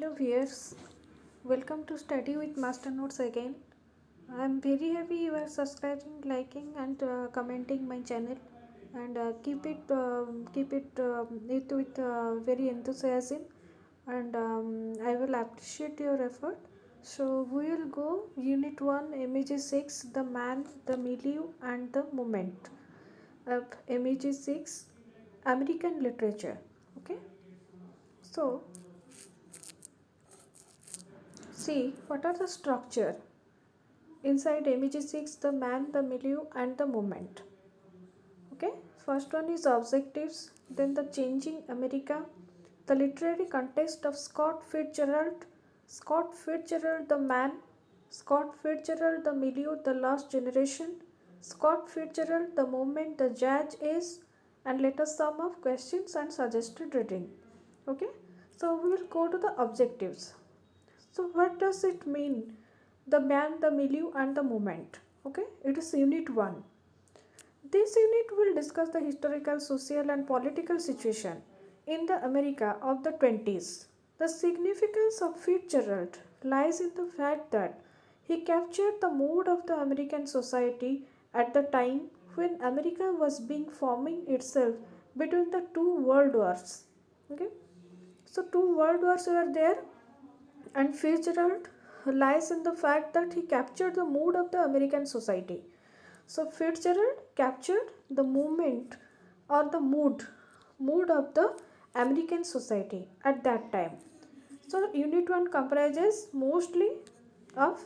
Hello viewers, welcome to Study with Master Notes again. I am very happy you are subscribing, liking and commenting my channel, and keep it with very enthusiasm, and I will appreciate your effort. So we will go Unit 1 MEG 6, the man, the milieu and the moment of MEG 6, American literature. Okay, so see what are the structure inside MEG 6, the man, the milieu and the moment. Okay, first one is objectives, then the changing America, the literary context of Scott Fitzgerald, the man, Scott Fitzgerald the milieu, the last generation, Scott Fitzgerald the moment, the judge is, and let us sum of questions and suggested reading. Okay, so we will go to the objectives. So what does it mean? The man, the milieu and the moment. Okay, it is unit 1. This unit will discuss the historical, social and political situation in the America of the 20s. The significance of Fitzgerald lies in the fact that he captured the mood of the American society at the time when America was being forming itself between the two world wars. Okay, so two world wars were there, and Fitzgerald lies in the fact that he captured the mood of the American society. So Fitzgerald captured the movement or the mood of the American society at that time. So unit 1 comprises mostly of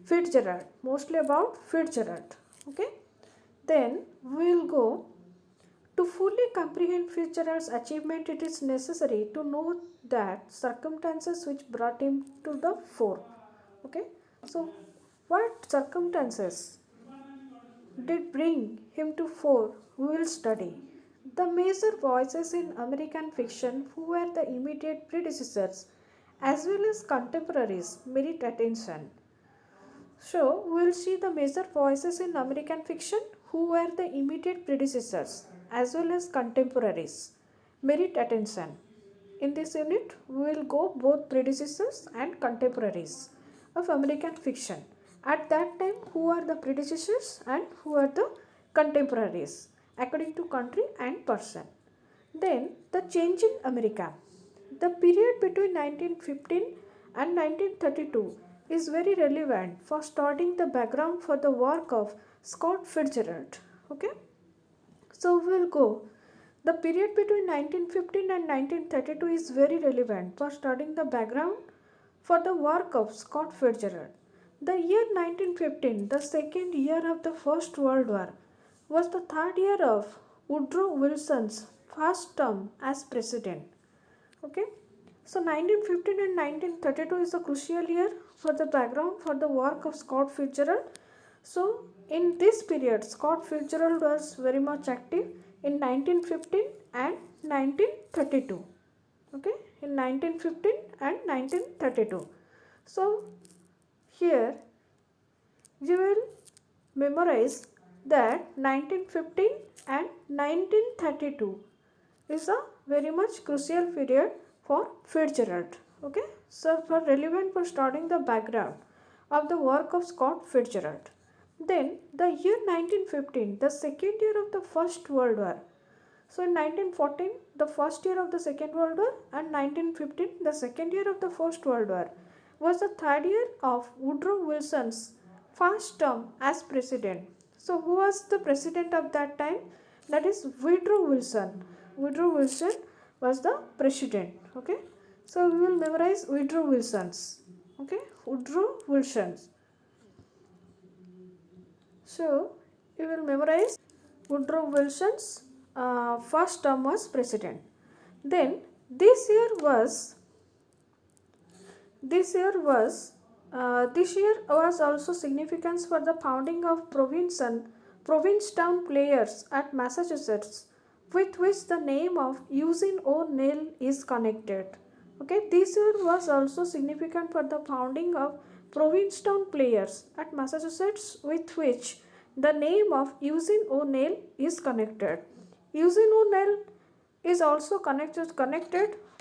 Fitzgerald, mostly about Fitzgerald. Okay, then we will go to fully comprehend Fitzgerald's achievement. It is necessary to know that circumstances which brought him to the fore. Okay, so what circumstances did bring him to fore, we will study. The major voices in American fiction who were the immediate predecessors as well as contemporaries merit attention. So we will see the major voices in American fiction who were the immediate predecessors as well as contemporaries merit attention. In this unit, we will go both predecessors and contemporaries of American fiction. At that time, who are the predecessors and who are the contemporaries according to country and person. Then the change in America. The period between 1915 and 1932 is very relevant for studying the background for the work of Scott Fitzgerald. Okay, so we will go. The period between 1915 and 1932 is very relevant for studying the background for the work of Scott Fitzgerald. The year 1915, the second year of the First World War, was the third year of Woodrow Wilson's first term as president. Okay, so 1915 and 1932 is a crucial year for the background for the work of Scott Fitzgerald. So in this period, Scott Fitzgerald was very much active in 1915 and 1932. Okay, in 1915 and 1932. So here you will memorize that 1915 and 1932 is a very much crucial period for Fitzgerald. Okay, so for relevant for studying the background of the work of Scott Fitzgerald. Then the year 1915, the second year of the First World War. So in 1914, the first year of the Second World War, and 1915, the second year of the First World War, was the third year of Woodrow Wilson's first term as president. So who was the president of that time? That is Woodrow Wilson. Woodrow Wilson was the president. Okay, so we will memorize Woodrow Wilson's. Okay, Woodrow Wilson's. So you will memorize Woodrow Wilson's first term was president. Then this year was also significance for the founding of Provincetown Players at Massachusetts, with which the name of Eugene O'Neill is connected. Okay, this year was also significant for the founding of Provincetown Players at Massachusetts, with which the name of Eugene O'Neill is connected. Eugene O'Neill is also connected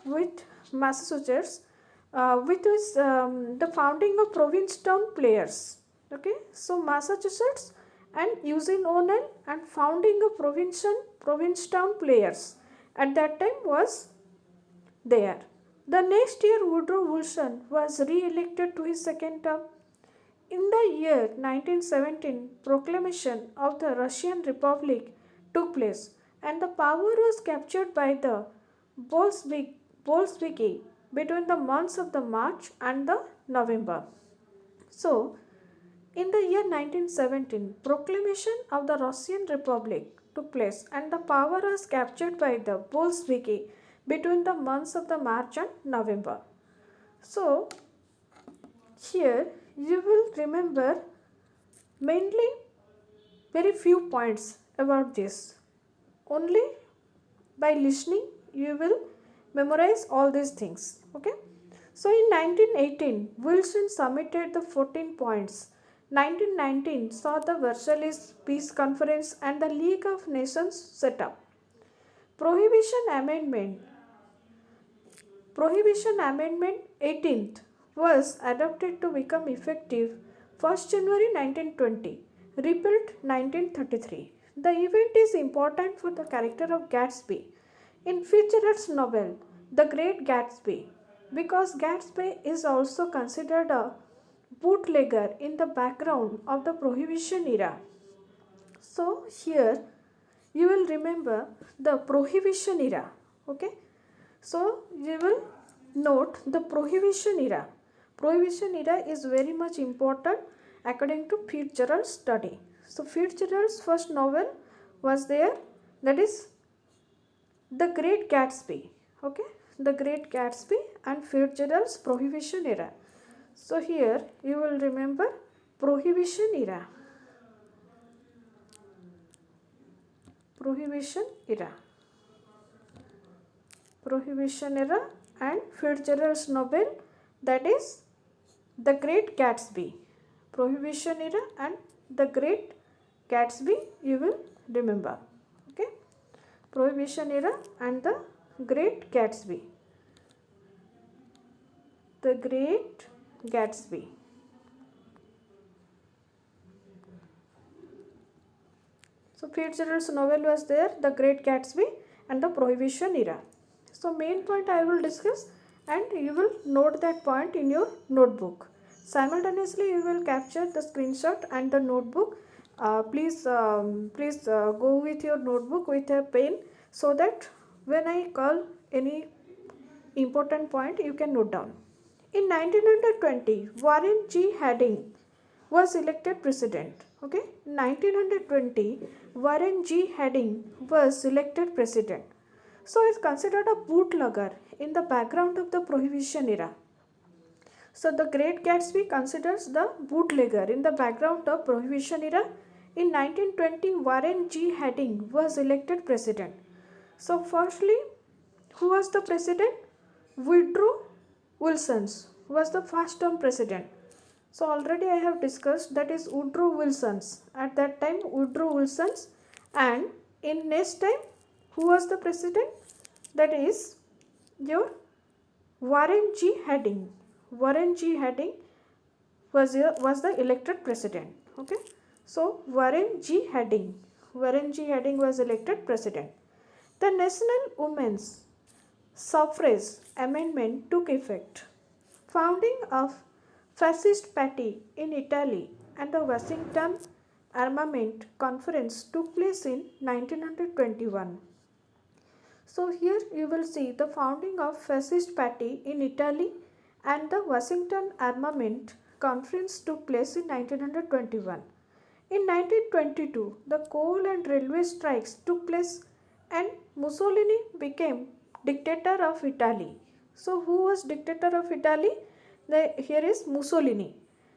with Massachusetts which was the founding of Provincetown players. Okay, so Massachusetts and Eugene O'Neill and founding of Provincetown players at that time was there. The next year, Woodrow Wilson was re-elected to his second term. In the year 1917, proclamation of the Russian Republic took place and the power was captured by the Bolsheviki between the months of the March and the November. So, in the year 1917, proclamation of the Russian Republic took place and the power was captured by the Bolsheviki between the months of the March and November. So, here you will remember mainly very few points about this. Only by listening you will memorize all these things. Okay. So in 1918, Wilson submitted the 14 points. 1919 saw the Versailles Peace Conference and the League of Nations set up. Prohibition Amendment 18th was adopted to become effective 1st January 1920, repealed 1933. The event is important for the character of Gatsby in Fitzgerald's novel The Great Gatsby, because Gatsby is also considered a bootlegger in the background of the Prohibition era. So here you will remember the Prohibition era. Okay. So you will note the Prohibition era. Prohibition era is very much important according to Fitzgerald's study. So Fitzgerald's first novel was there, that is The Great Gatsby. Okay, The Great Gatsby and Fitzgerald's Prohibition era. So here you will remember Prohibition era. Prohibition era. Prohibition era and Fitzgerald's novel, that is The Great Gatsby. Prohibition era and The Great Gatsby you will remember. Okay. Prohibition era and The Great Gatsby. The Great Gatsby. So Fitzgerald's novel was there, The Great Gatsby and the Prohibition era. So main point I will discuss and you will note that point in your notebook. Simultaneously you will capture the screenshot and the notebook. Please go with your notebook with a pen so that when I call any important point you can note down. In 1920, Warren G. Harding was elected president. Okay, 1920, Warren G. Harding was elected president. So is considered a bootlegger in the background of the Prohibition era. So The Great Gatsby considers the bootlegger in the background of Prohibition era. In 1920, Warren G. Harding was elected president. So firstly, who was the president? Woodrow Wilson was the first term president. So already I have discussed, that is Woodrow Wilson. At that time Woodrow Wilson, and in next time who was the president? That is your Warren G. Harding. Warren G. Harding was the elected president. Okay. So Warren G. Harding was elected president. The National Women's Suffrage Amendment took effect. Founding of Fascist Party in Italy and the Washington Armament Conference took place in 1921. So here you will see the founding of Fascist Party in Italy and the Washington Armament Conference took place in 1921. In 1922, the coal and railway strikes took place and Mussolini became dictator of Italy. So who was dictator of Italy? Here is Mussolini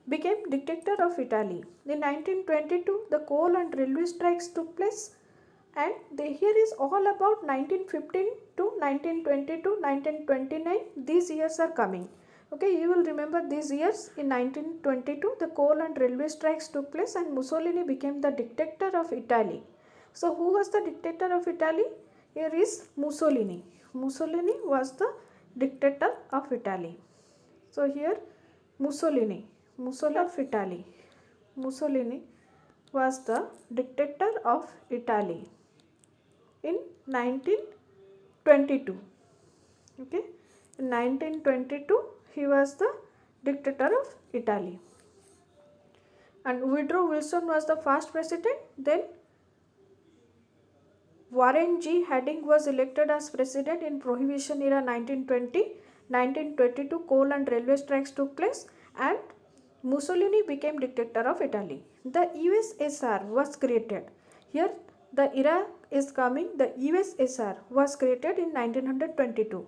became dictator of Italy. In 1922, the coal and railway strikes took place, and here is all about 1915 to 1920 to 1929. These years are coming. Okay, you will remember these years. In 1922, the coal and railway strikes took place and Mussolini became the dictator of Italy. So who was the dictator of Italy? Here is Mussolini. Mussolini was the dictator of Italy. So here Mussolini of Italy. Mussolini was the dictator of Italy in 1922. Okay, in 1922 he was the dictator of Italy, and Woodrow Wilson was the first president. Then Warren G. Harding was elected as president in Prohibition era 1920. 1922 coal and railway strikes took place, and Mussolini became dictator of Italy. The USSR was created. Here the era is coming. The USSR was created in 1922.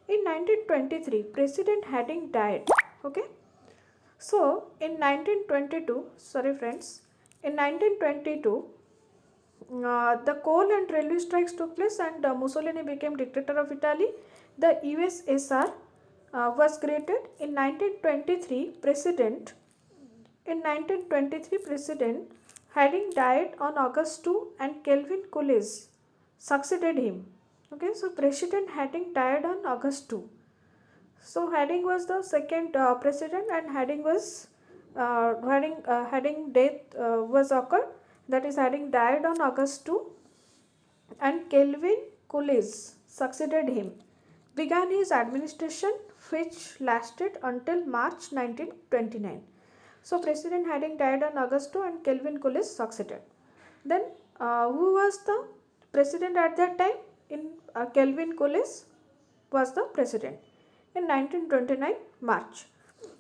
In 1923 President Harding died. Okay. So in 1922, sorry friends, in 1922 the coal and railway strikes took place, and Mussolini became dictator of Italy. The USSR was created in 1923. President Harding died on August 2, and Calvin Coolidge succeeded him. Okay, so President Harding died on August 2. So Harding was the second president, and Harding death was occurred. That is, Harding died on August 2, and Calvin Coolidge succeeded him. Began his administration, which lasted until March 1929. So President Harding died on August 2, and Calvin Coolidge succeeded. Then who was the president at that time? Calvin Coolidge was the president in 1929 March.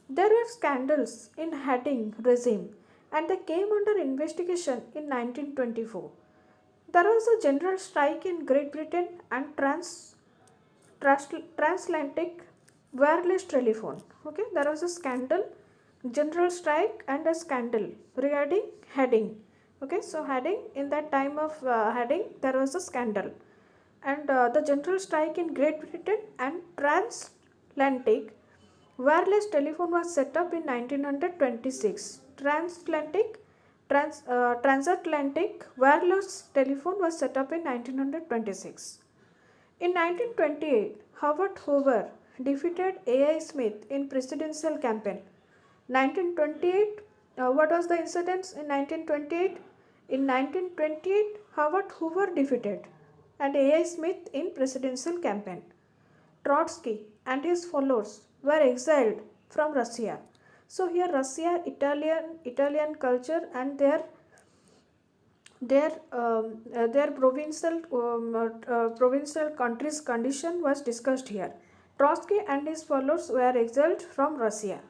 There were scandals in Harding regime, and they came under investigation in 1924. There was a general strike in Great Britain and transatlantic wireless telephone. Okay, there was a scandal, general strike, and a scandal regarding Harding. Okay, so Harding, in that time of Harding, there was a scandal, and the general strike in Great Britain and transatlantic wireless telephone was set up in 1926. Transatlantic wireless telephone was set up in 1926. In 1928, Howard Hoover defeated A.I. Smith in presidential campaign. 1928, what was the incidents in 1928? In 1928, Howard Hoover defeated and A.I. Smith in presidential campaign. Trotsky and his followers were exiled from Russia. So here Russia, Italian culture, and their provincial countries' condition was discussed here. Trotsky and his followers were exiled from Russia.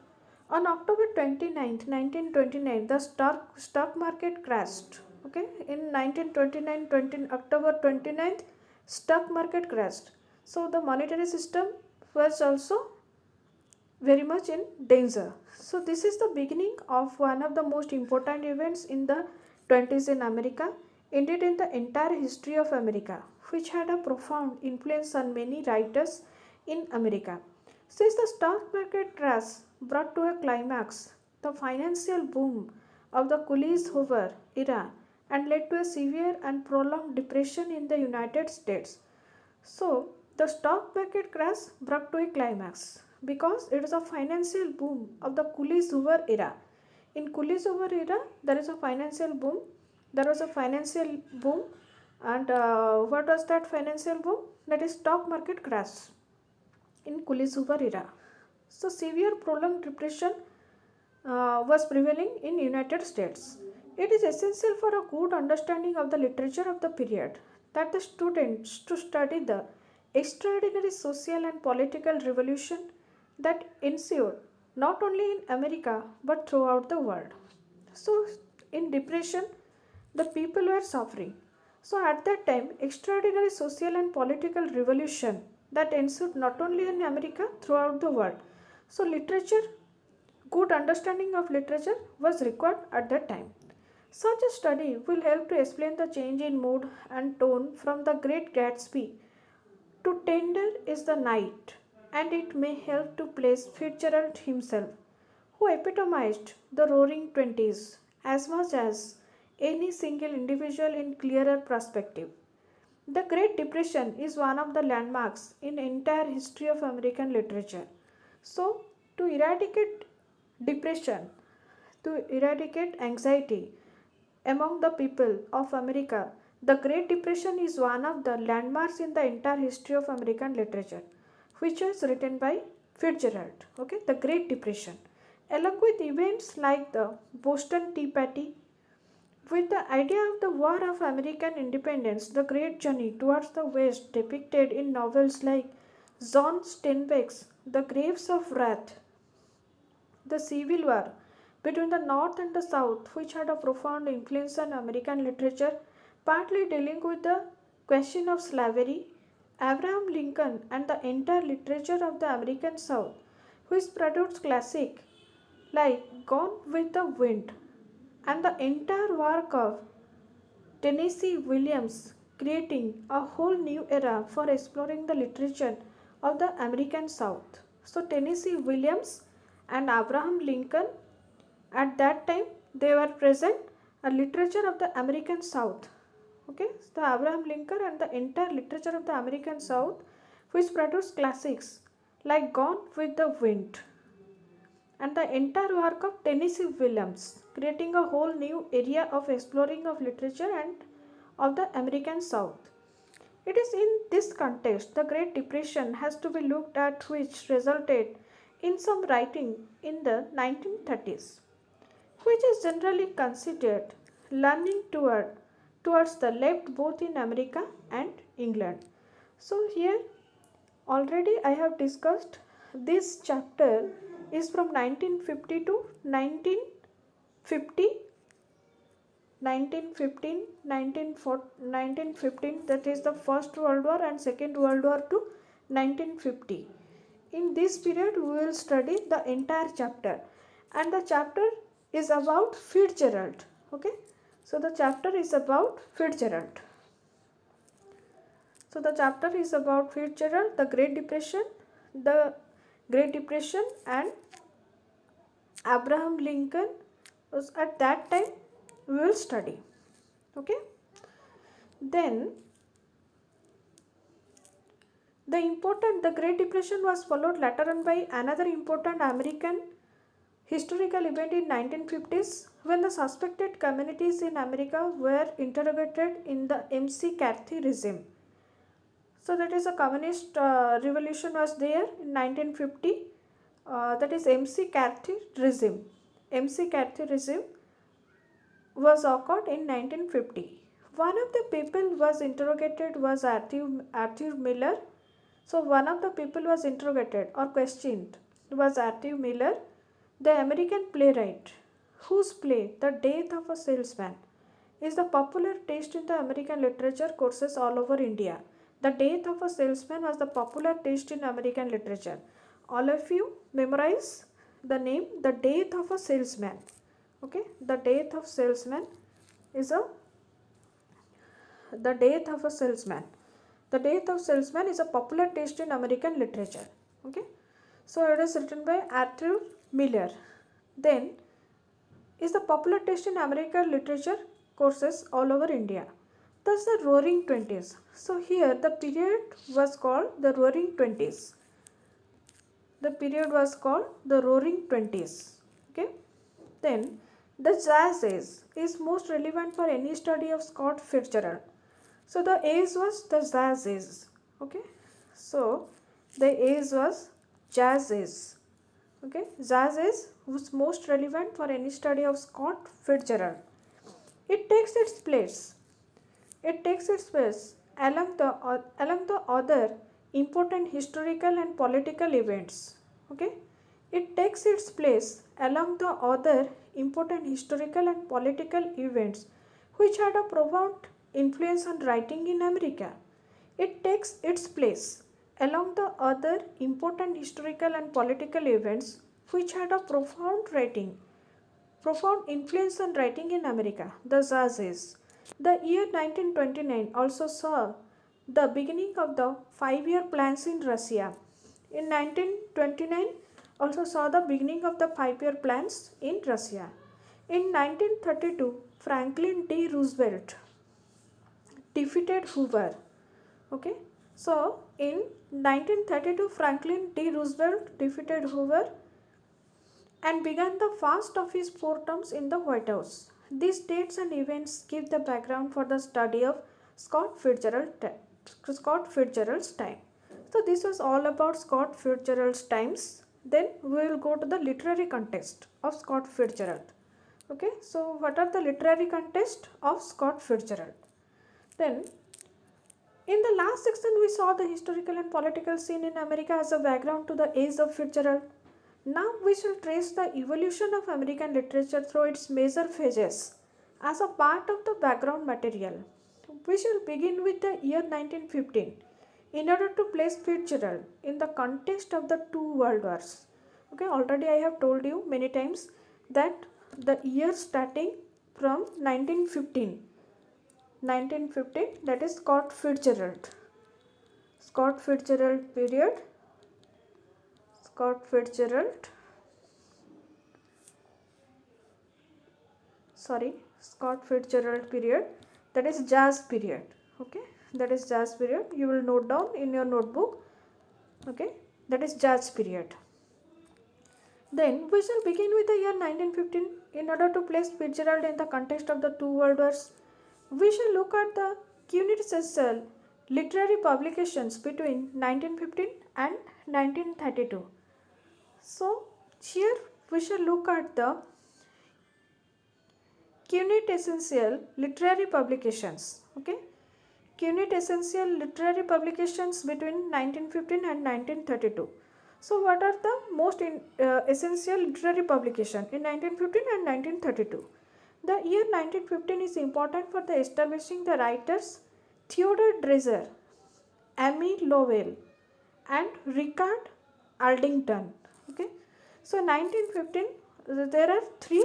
On October 29th, 1929, the stock market crashed. Okay, in 1929, October 29th, stock market crashed. So the monetary system was also very much in danger. So this is the beginning of one of the most important events in the 20s in America, indeed in the entire history of America, which had a profound influence on many writers in America. Since the stock market crash brought to a climax the financial boom of the Coolidge-Hoover era and led to a severe and prolonged depression in the United States. So the stock market crash brought to a climax because it is a financial boom of the Coolidge-Hoover era. In Coolidge-Hoover era, there is a financial boom. There was a financial boom, and what was that financial boom? That is stock market crash in Coolidge-Hoover era. So severe prolonged depression was prevailing in United States. It is essential for a good understanding of the literature of the period that the students to study the extraordinary social and political revolution that ensued not only in America but throughout the world. So in depression, the people were suffering. So at that time, extraordinary social and political revolution that ensued not only in America, throughout the world. So literature, good understanding of literature was required at that time. Such a study will help to explain the change in mood and tone from the Great Gatsby to Tender is the Night, and it may help to place Fitzgerald himself, who epitomized the Roaring Twenties as much as any single individual in clearer perspective. The Great Depression is one of the landmarks in entire history of American literature. So, to eradicate depression, to eradicate anxiety among the people of America. The Great Depression is one of the landmarks in the entire history of American literature, which was written by Fitzgerald. Okay, the Great Depression, along with events like the Boston Tea Party, with the idea of the War of American Independence, the great journey towards the West depicted in novels like John Steinbeck's The Grapes of Wrath, the Civil War between the North and the South, which had a profound influence on American literature, partly dealing with the question of slavery, Abraham Lincoln, and the entire literature of the American South, which produced classics like Gone with the Wind, and the entire work of Tennessee Williams, creating a whole new era for exploring the literature of the American South. So Tennessee Williams and Abraham Lincoln, at that time they were present a literature of the American South. Okay, so the Abraham Lincoln and the entire literature of the American South, which produced classics like Gone with the Wind, and the entire work of Tennessee Williams, creating a whole new area of exploring of literature and of the American South. It is in this context the Great Depression has to be looked at, which resulted in some writing in the 1930s, which is generally considered leaning towards the left both in America and England. So here already I have discussed this chapter is from 1950 to 1950, 1915, 1915, that is the First World War and Second World War to 1950. In this period we will study the entire chapter, and the chapter is about Fitzgerald. Okay, so the chapter is about Fitzgerald. So the chapter is about Fitzgerald, the Great Depression, and Abraham Lincoln was at that time we will study. Okay, then the Great Depression was followed later on by another important American historical event in 1950s, when the suspected communities in America were interrogated in the McCarthy regime. So that is a communist revolution was there in 1950. That is McCarthy regime. McCarthy regime was occurred in 1950. One of the people was interrogated was Arthur Miller. So one of the people was interrogated or questioned was Arthur Miller, the American playwright, whose play The Death of a Salesman is the popular text in the American literature courses all over India. The Death of a Salesman was the popular text in American literature. All of you memorize the name The Death of a Salesman. Okay, The Death of Salesman is The Death of a Salesman. The Death of Salesman is a popular text in American literature. Okay, so it is written by Arthur Miller. Then is the popular text in American literature courses all over India. Thus the Roaring Twenties. So here the period was called the Roaring Twenties. The period was called the Roaring Twenties. Okay. Then the Jazz Age is most relevant for any study of Scott Fitzgerald. So the age was the Jazz Age. Okay. So the age was Jazz Age. Okay. Jazz Age was most relevant for any study of Scott Fitzgerald. It takes its place along the other important historical and political events. Okay, it takes its place along the other important historical and political events which had a profound influence on writing in America. It takes its place along the other important historical and political events which had a profound influence on writing in America, the Jazz Age. The year 1929 also saw the beginning of the 5-year plans in Russia. In 1929 also saw the beginning of the 5-year plans in Russia. In 1932, Franklin D. Roosevelt defeated Hoover. Okay, so in 1932, Franklin D. Roosevelt defeated Hoover and began the first of his 4 terms in the White House. These dates and events give the background for the study of Scott Fitzgerald's time. So this was all about Scott Fitzgerald's times. Then we will go to the literary context of Scott Fitzgerald. Okay, so what are the literary context of Scott Fitzgerald? Then in the last section we saw the historical and political scene in America as a background to the age of Fitzgerald. Now we shall trace the evolution of American literature through its major phases as a part of the background material. We shall begin with the year 1915 in order to place Fitzgerald in the context of the two world wars. Okay, already I have told you many times that the year starting from 1915, that is Scott Fitzgerald period, Scott Fitzgerald period, that is jazz period. Okay, that is jazz period. You will note down in your notebook. Okay, that is jazz period. Then we shall begin with the year 1915 in order to place Fitzgerald in the context of the two world wars. We shall look at the quintessential literary publications between 1915 and 1932. So here we shall look at the quintessential literary publications. Okay, quintessential literary publications between 1915 and 1932. So what are the most essential literary publication in 1915 and 1932? The year 1915 is important for the establishing the writers Theodore Dreiser, Amy Lowell and Richard Aldington. Okay, so 1915 there are 3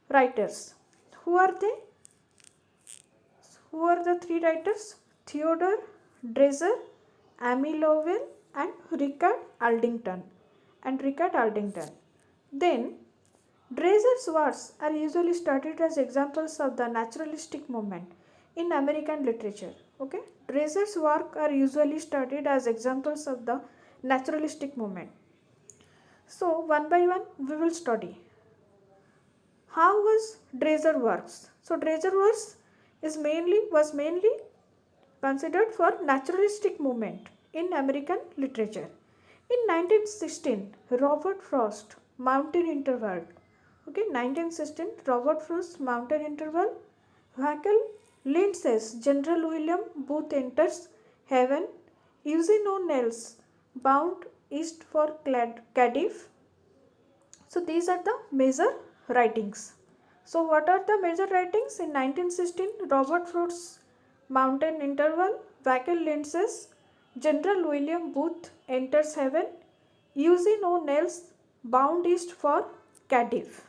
writers. Who are they? Who are the 3 writers? Theodore Dreiser, Amy Lowell and Richard Aldington. Then Dreiser's works are usually studied as examples of the naturalistic movement in American literature. Okay, Dreiser's work are usually studied as examples of the naturalistic movement. So one by one we will study. How was Dreiser works? So Dreiser works was mainly considered for naturalistic movement in American literature. In 1916, Robert Frost, Mountain Interval. Okay, 1916, Robert Frost, Mountain Interval. Haeckel Lindsay's General William Booth Enters Heaven. Eugene O'Neill's Bound East for Cardiff. So these are the major writings. So what are the major writings? In 1916, Robert Frost's Mountain Interval, Haeckel Lindsay's General William Booth Enters Heaven, Eugene O'Neill's Bound East for Cardiff.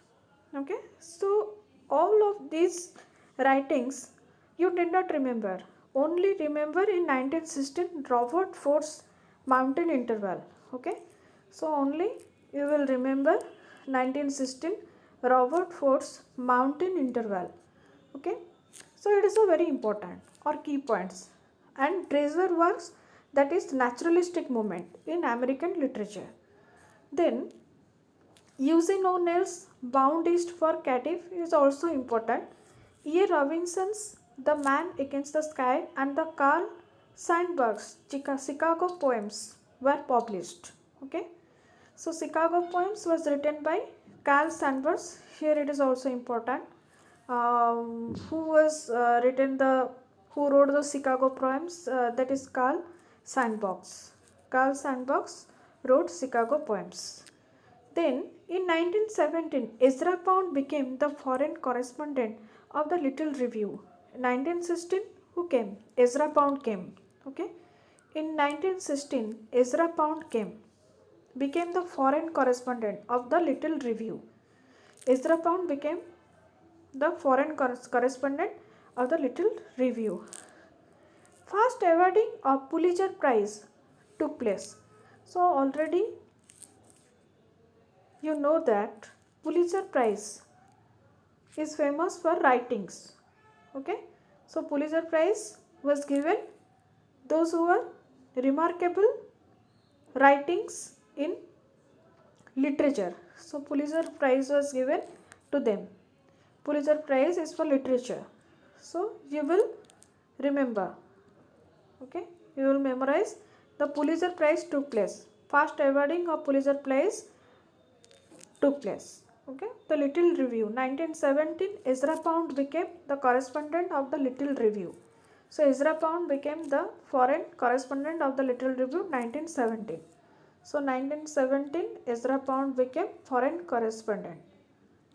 Okay, so all of these writings you did not remember. Only remember in 1916 Robert Frost's Mountain Interval. Okay, so only you will remember 1916 Robert Frost's Mountain Interval. Okay, so it is a very important or key points. And Dreiser works, that is naturalistic movement in American literature. Then Eugene O'Neill's Bound East for Cardiff is also important. E. Robinson's The Man Against the Sky and the Carl Sandburg's Chicago Poems were published. Okay, so Chicago Poems was written by Carl Sandburg. Here it is also important. Who wrote the Chicago Poems? That is Carl Sandburg. Carl Sandburg wrote Chicago Poems. Then in 1917, Ezra Pound became the foreign correspondent of the Little Review. 1916, who came? Ezra Pound came. Okay, in 1916, Ezra Pound became the foreign correspondent of the Little Review. Ezra Pound became the foreign correspondent of the Little Review. First awarding of Pulitzer Prize took place. So already you know that Pulitzer Prize is famous for writings. Okay, so Pulitzer Prize was given those who were remarkable writings in literature. So Pulitzer Prize was given to them. Pulitzer Prize is for literature. So you will remember. Okay, you will memorize. The Pulitzer Prize took place. First awarding of Pulitzer Prize took place. Okay, the Little Review. 1917, Ezra Pound became the correspondent of the Little Review. So Ezra Pound became the foreign correspondent of the Little Review 1917. So 1917, Ezra Pound became foreign correspondent.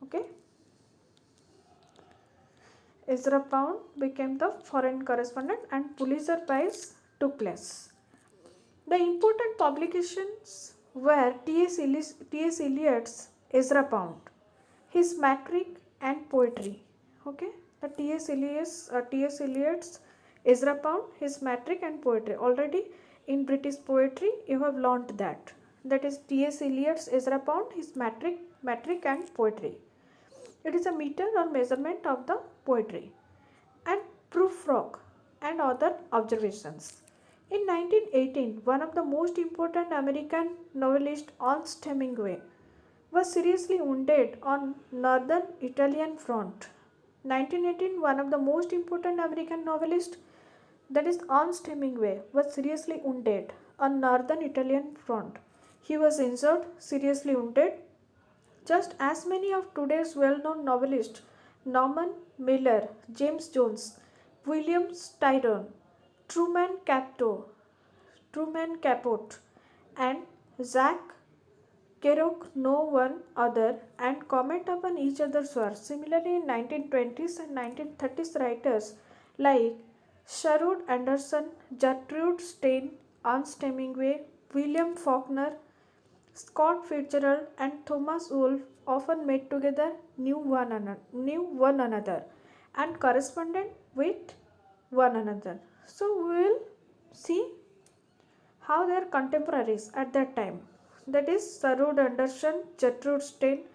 Okay. Ezra Pound became the foreign correspondent and Pulitzer Prize took place. The important publications were T.S. Eliot's Ezra Pound, his metric and poetry. Okay, the T.S. Eliot's Ezra Pound, his metric and poetry. Already in British poetry you have learnt that. That is T.S. Eliot's Ezra Pound, his metric and poetry. It is a meter or measurement of the poetry. And Prufrock and other observations. In 1918, one of the most important American novelists, Ernest Hemingway, was seriously wounded on northern Italian front. 1918, one of the most important American novelists, that is Ernest Hemingway, was seriously wounded on northern Italian front. He was injured, seriously wounded, just as many of today's well-known novelists, Norman Mailer, James Joyce, William Styron, Truman Capote, and Jack Kerouac know one another and comment upon each other's work. Similarly, in 1920s and 1930s writers like Sherwood Anderson, Gertrude Stein, Ernest Hemingway, William Faulkner, Scott Fitzgerald and Thomas Wolfe often met together, knew one another and corresponded with one another. So we will see how they are contemporaries at that time. That is Sherwood Anderson, Gertrude Stein,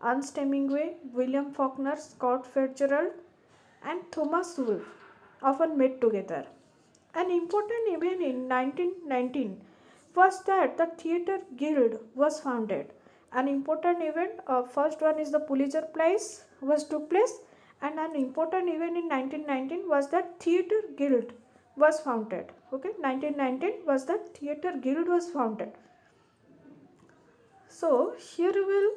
Ernest Hemingway, William Faulkner, Scott Fitzgerald and Thomas Wolfe often met together. An important event in 1919 was that the Theatre Guild was founded. An important event, first one is the Pulitzer Prize took place, and an important event in 1919 was that Theatre Guild was founded. Okay, 1919 was that Theatre Guild was founded. So here we will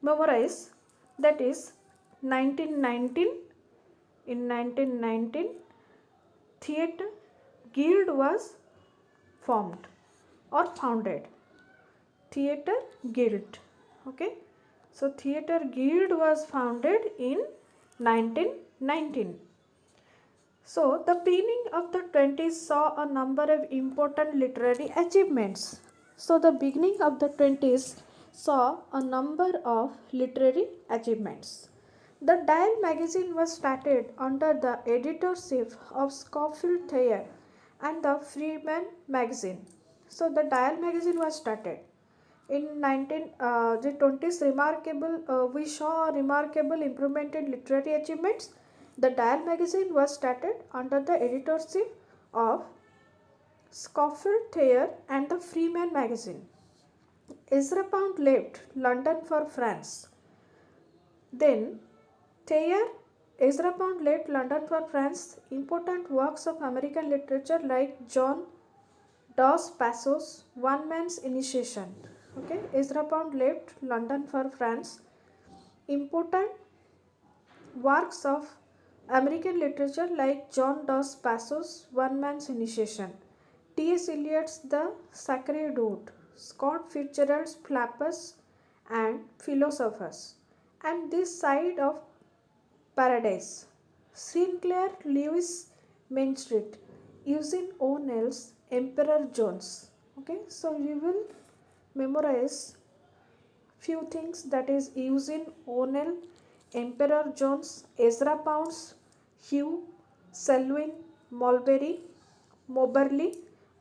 memorize, that is 1919. In 1919, Theatre Guild was formed or founded. Theatre Guild. Okay. So Theatre Guild was founded in 1919. So the beginning of the 20s saw a number of important literary achievements. So the beginning of the 20s saw a number of literary achievements. The Dial magazine was started under the editorship of Scofield Thayer and the Freeman magazine. So the Dial magazine was started in 1920s. We saw a remarkable improvement in literary achievements. The Dial magazine was started under the editorship of Scofield Thayer and the Freeman magazine. Ezra Pound left London for France. Then Ezra Pound left London for France. Important works of American literature like John Dos Passos, One Man's Initiation. Okay, Ezra Pound left London for France. Important works of American literature like John Dos Passos, One Man's Initiation, T.S. Eliot's The Sacred Wood, Scott Fitzgerald's Flappers and Philosophers, and This Side of Paradise, Sinclair Lewis Main Street, Eugene O'Neill's Emperor Jones. Okay, so you will memorize few things, that is Eugene O'Neill, Emperor Jones, Ezra Pound's Hugh, Selwyn Moberly.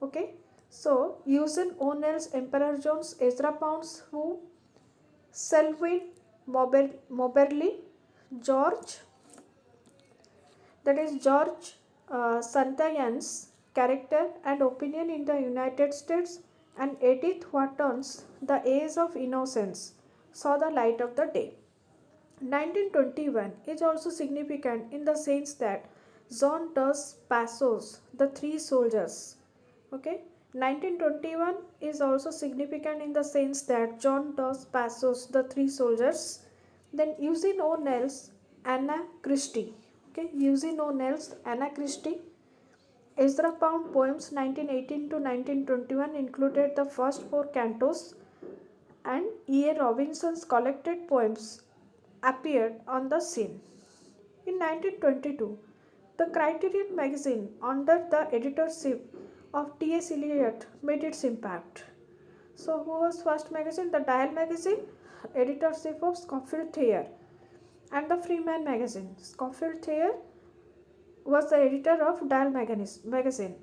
Okay, so Eugene O'Neill's Emperor Jones, Ezra Pound's Hugh, Selwyn Moberly, George Santayan's Character and Opinion in the United States, and Edith Wharton's The Age of Innocence, saw the light of the day. 1921 is also significant in the sense that John dos Passos, the three soldiers. Okay, 1921 is also significant in the sense that John dos Passos, the three soldiers. Then Eugene O'Neill's Anna Christie. Okay, Eugene O'Neill's Anna Christie. Ezra Pound poems 1918 to 1921 included the first four cantos, and E.A. Robinson's collected poems appeared on the scene. In 1922, the Criterion magazine, under the editorship of T.S. Eliot, made its impact. So, who was first magazine? The Dial magazine, editorship of Scofield Thayer, and the Freeman magazine. Scofield Thayer was the editor of Dial magazine.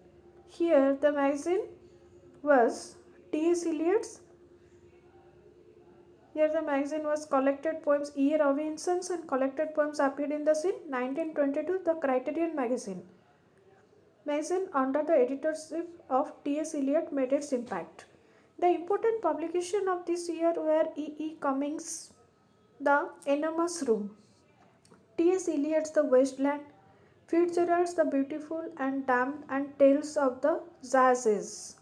Here, the magazine was T.S. Eliot's. Here the magazine was collected poems. E.A. Robinson's and collected poems appeared in the scene. 1922, the Criterion magazine under the editorship of T.S. Eliot made its impact. The important publication of this year were E.E. Cummings' The Enormous Room, T.S. Eliot's The Waste Land, Fitzgerald's The Beautiful and Damned and Tales of the Jazzes,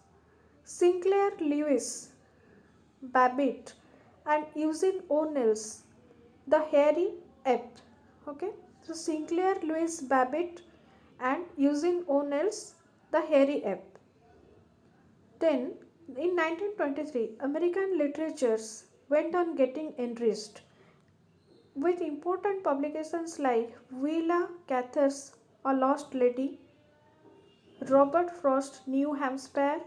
Sinclair Lewis, Babbitt, and Eugene O'Neill's The Hairy Ape. Okay, so Sinclair Lewis, Babbitt, and Eugene O'Neill's The Hairy Ape. Then, in 1923, American literatures went on getting enriched with important publications like Willa Cather's A Lost Lady, Robert Frost New Hampshire,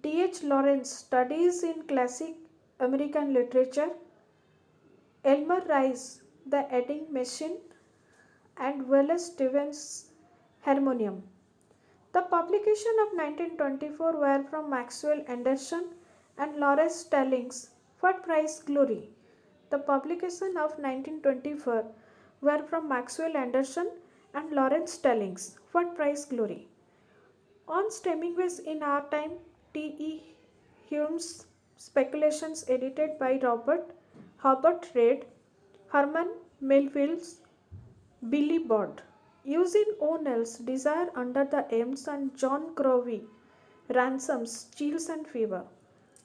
D.H. Lawrence Studies in Classic American Literature, Elmer Rice The Adding Machine, and Wallace Stevens' Harmonium. The publication of 1924 were from Maxwell Anderson and Lawrence Stallings' What Price Glory. The publication of 1924 were from Maxwell Anderson and Lawrence Stallings' What Price Glory. On Hemingway's In Our Time, T.E. Hume's Speculations, edited by Herbert Read, Herman Melville's Billy Budd, Eugene O'Neill's Desire Under the Elms, and John Crowley Ransom's Chills and Fever.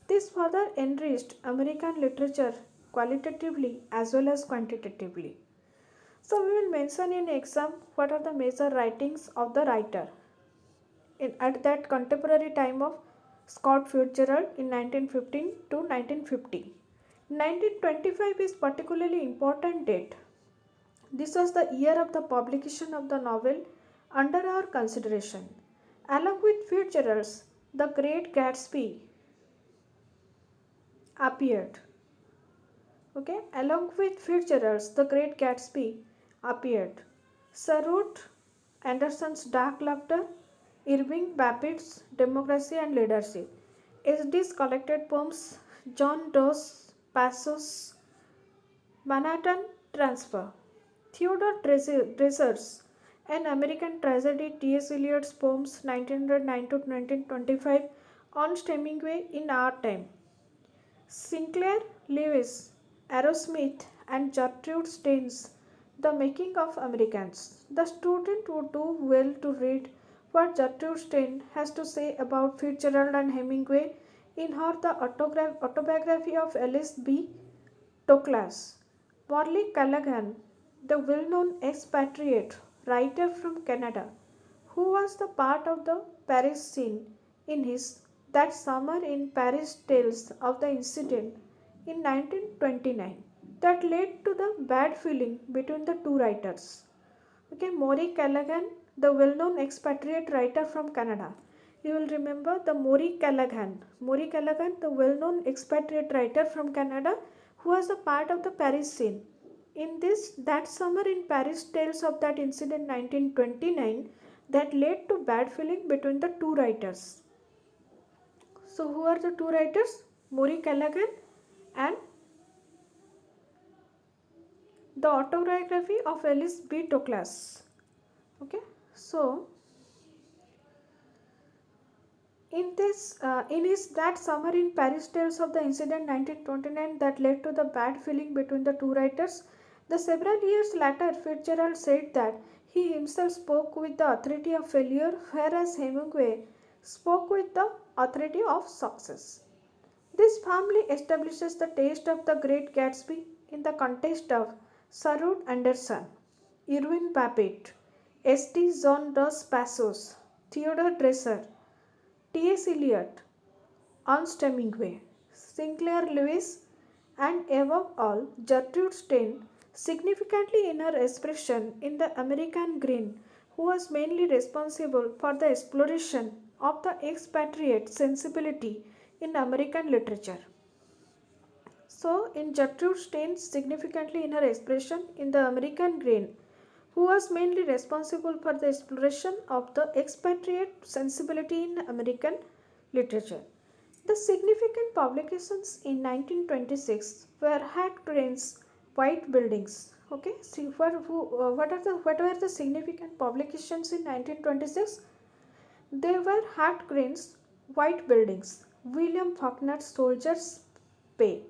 This further enriched American literature qualitatively as well as quantitatively. So we will mention in exam what are the major writings of the writer at that contemporary time of Scott Fitzgerald in 1915 to 1950. 1925 is particularly important date. This was the year of the publication of the novel under our consideration. Along with Fitzgerald's The Great Gatsby appeared. Okay, along with Fitzgerald's The Great Gatsby appeared Sir Ruth Anderson's Dark Laughter, Irving Babbitt's Democracy and Leadership, H.D.'s collected poems, John dos Passos' Manhattan Transfer, Theodore Dreiser's An American Tragedy, T.S. Eliot's poems 1909 to 1925, Ernest Hemingway In Our Time, Sinclair Lewis, Aerosmith, and Gertrude Stein's The Making of Americans. The student would do well to read what Gertrude Stein has to say about Fitzgerald and Hemingway in her The Autobiography of Alice B. Toklas. Morley Callaghan, the well-known expatriate writer from Canada, who was the part of the Paris scene in his That Summer in Paris, tells of the incident in 1929 that led to the bad feeling between the two writers. Okay, Morley Callaghan, the well-known expatriate writer from Canada. You will remember the Morley Callaghan, the well-known expatriate writer from Canada, who was a part of the Paris scene. In this That Summer in Paris tells of that incident 1929 that led to bad feeling between the two writers. So who are the two writers? Morley Callaghan and The Autobiography of Alice B. Toklas. Okay, so In his That Summer in Paris tells of the incident 1929 that led to the bad feeling between the two writers. The several years later, Fitzgerald said that he himself spoke with the authority of failure, whereas Hemingway spoke with the authority of success. This family establishes the taste of the Great Gatsby in the context of Sherwood Anderson, Irving Babbitt, S.T. John dos Passos, Theodore Dreiser, T.S. Eliot, Ernst Hemingway, Sinclair Lewis, and above all, Gertrude Stein, significantly in her expression in the American Green, who was mainly responsible for the exploration of the expatriate sensibility in American literature. So, in Gertrude Stein, significantly in her expression in the American Green, who was mainly responsible for the exploration of the expatriate sensibility in American literature. The significant publications in 1926 were Hat Crane's White Buildings. Okay, see what were the significant publications in 1926? They were Hat Crane's White Buildings, William Faulkner's Soldier's Pay,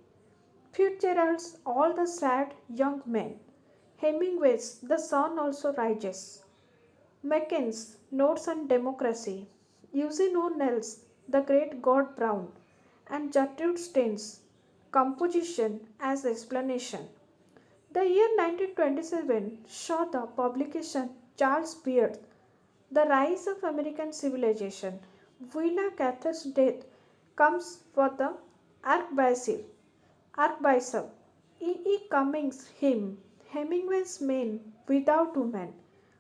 Fitzgerald's All the Sad Young Men, Hemingway's The Sun Also Rises, Mackenz's Notes on Democracy, Eugene O'Neill's The Great God Brown, and Gertrude Stein's Composition as Explanation. The year 1927 saw the publication Charles Beard's The Rise of American Civilization. Willa Cather's death comes for the Archbishop. Archbishop E. E. Cummings' hymn, Hemingway's Men Without Women.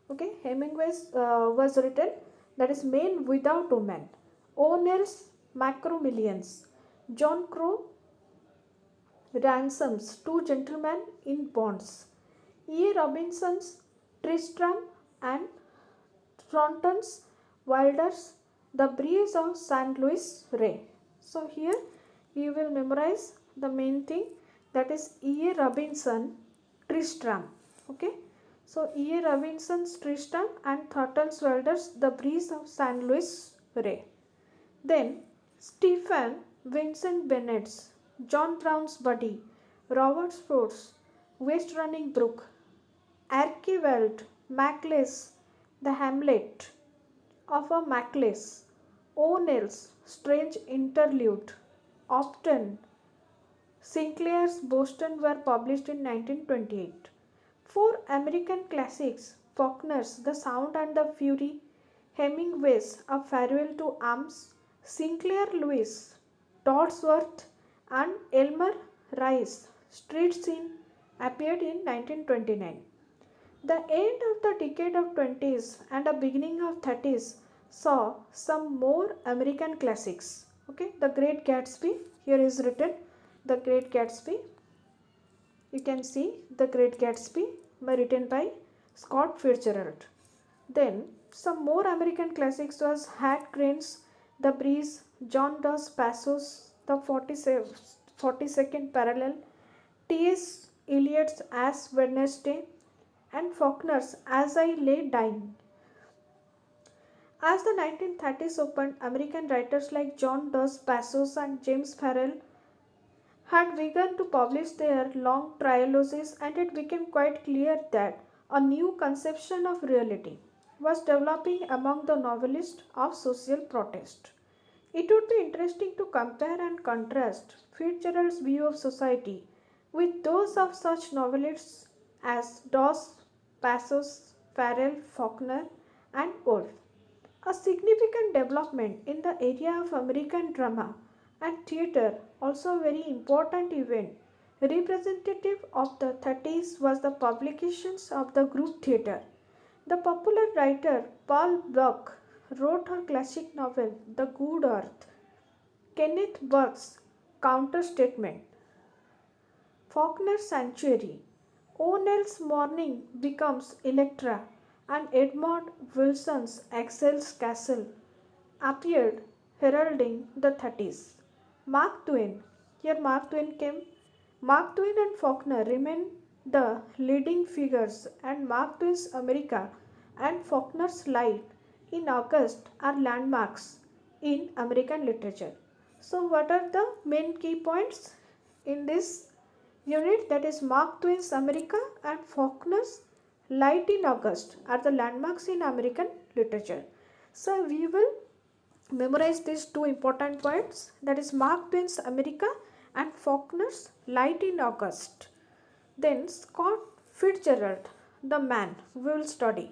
Okay, Hemingway's was written, that is Men Without Women. O'Neill's Macro Millions. John Crow Ransom's Two Gentlemen in Bonds. E. A. Robinson's Tristram and Thornton's Wilder's The Breeze of St. Louis Ray. So here you will memorize the main thing, that is E. A. Robinson Tristram. Okay. So E. A. Robinson's Tristram and Thornton's Wilder's The Breeze of St. Louis Ray. Then Stephen Vincent Bennett's John Brown's Buddy, Robert Sport's West Running Brook, Archibald Macleigh's The Hamlet of a Macleigh's, O'Neill's Strange Interlude, Upton Sinclair's Boston were published in 1928. Four American classics, Faulkner's The Sound and the Fury, Hemingway's A Farewell to Arms, Sinclair Lewis, Dodsworth, and Elmer Rice, Street Scene, appeared in 1929. The end of the decade of 20s and the beginning of 30s saw some more American classics. Okay, The Great Gatsby, here is written The Great Gatsby. You can see The Great Gatsby written by Scott Fitzgerald. Then some more American classics was Hat Crane's The Breeze, John dos Passos, The 42nd Parallel, T.S. Eliot's Ash Wednesday, and Faulkner's As I Lay Dying. As the 1930s opened, American writers like John dos Passos and James Farrell had begun to publish their long trilogies, and it became quite clear that a new conception of reality was developing among the novelists of social protest. It would be interesting to compare and contrast Fitzgerald's view of society with those of such novelists as Dos Passos, Farrell, Faulkner, and Wolfe. A significant development in the area of American drama and theatre, also a very important event representative of the 30s, was the publications of the group theatre. The popular writer Paul Bloch wrote her classic novel The Good Earth. Kenneth Burke's Counterstatement, Faulkner's Sanctuary, O'Neill's Morning Becomes Electra, and Edmund Wilson's Axel's Castle appeared heralding the 30s. Mark Twain, here Mark Twain came. Mark Twain and Faulkner remain the leading figures, and Mark Twain's America and Faulkner's Life in August are landmarks in American literature. So what are the main key points in this unit? That is, Mark Twain's America and Faulkner's Light in August are the landmarks in American literature. So we will memorize these two important points, that is Mark Twain's America and Faulkner's Light in August. Then Scott Fitzgerald, the man we will study.